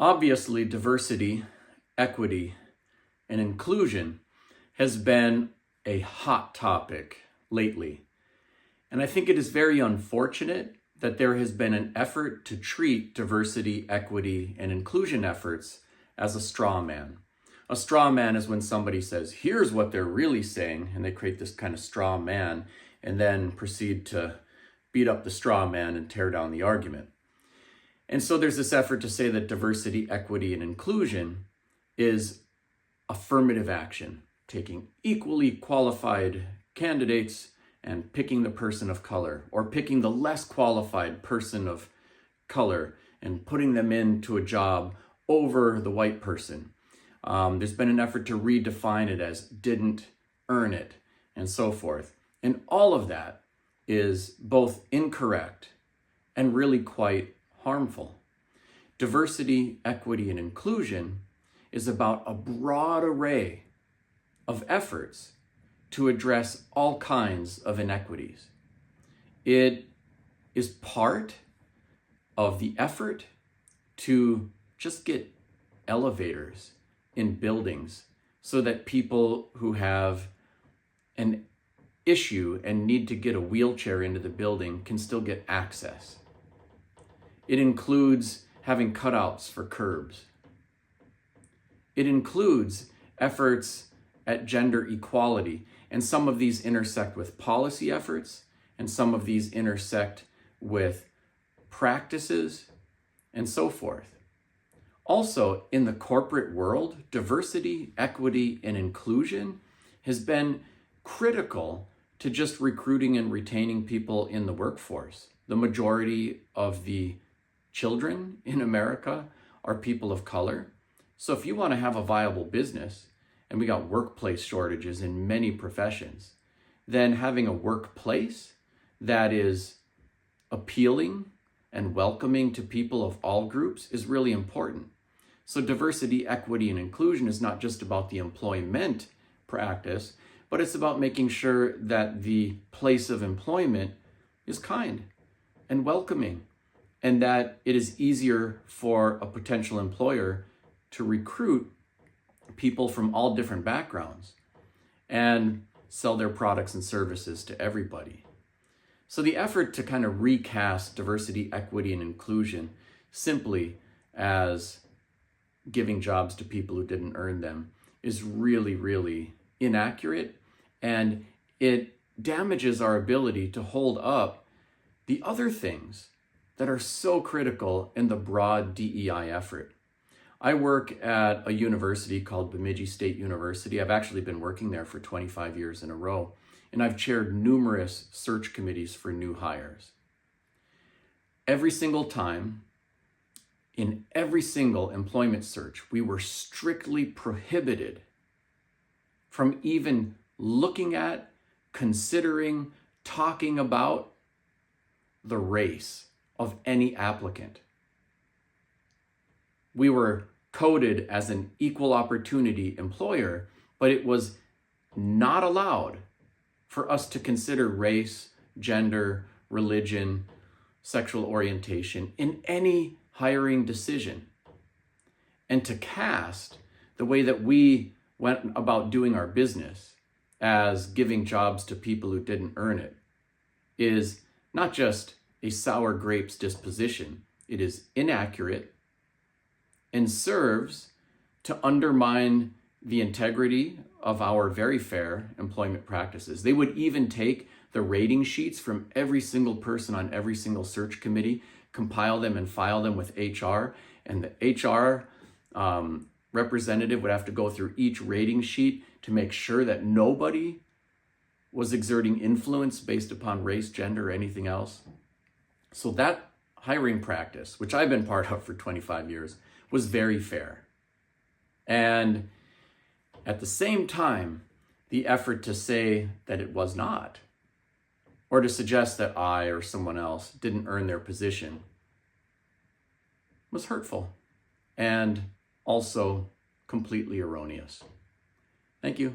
Obviously, diversity, equity, and inclusion has been a hot topic lately. And I think it is very unfortunate that there has been an effort to treat diversity, equity, and inclusion efforts as a straw man. A straw man is when somebody says, here's what they're really saying, and they create this kind of straw man and then proceed to beat up the straw man and tear down the argument. And so there's this effort to say that diversity, equity, and inclusion is affirmative action, taking equally qualified candidates and picking the person of color, or picking the less qualified person of color and putting them into a job over the white person. There's been an effort to redefine it as didn't earn it and so forth. And all of that is both incorrect and really quite harmful. Diversity, equity, and inclusion is about a broad array of efforts to address all kinds of inequities. It is part of the effort to just get elevators in buildings so that people who have an issue and need to get a wheelchair into the building can still get access. It includes having cutouts for curbs. It includes efforts at gender equality, and some of these intersect with policy efforts, and some of these intersect with practices, and so forth. Also, in the corporate world, diversity, equity, and inclusion has been critical to just recruiting and retaining people in the workforce. The majority of the children in America are people of color. So if you want to have a viable business, and we got workplace shortages in many professions, then having a workplace that is appealing and welcoming to people of all groups is really important. So diversity, equity, and inclusion is not just about the employment practice, but it's about making sure that the place of employment is kind and welcoming, and that it is easier for a potential employer to recruit people from all different backgrounds and sell their products and services to everybody. So the effort to kind of recast diversity, equity, and inclusion simply as giving jobs to people who didn't earn them is really, really inaccurate, and it damages our ability to hold up the other things that are so critical in the broad DEI effort. I work at a university called Bemidji State University. I've actually been working there for 25 years in a row, and I've chaired numerous search committees for new hires. Every single time, in every single employment search, we were strictly prohibited from even looking at, considering, talking about the race of any applicant. We were coded as an equal opportunity employer, but it was not allowed for us to consider race, gender, religion, sexual orientation in any hiring decision. And to cast the way that we went about doing our business as giving jobs to people who didn't earn it is not just a sour grapes disposition, it is inaccurate and serves to undermine the integrity of our very fair employment practices. They would even take the rating sheets from every single person on every single search committee, compile them and file them with HR, and the HR representative would have to go through each rating sheet to make sure that nobody was exerting influence based upon race, gender, or anything else. So that hiring practice, which I've been part of for 25 years, was very fair. And at the same time, the effort to say that it was not, or to suggest that I or someone else didn't earn their position, was hurtful and also completely erroneous. Thank you.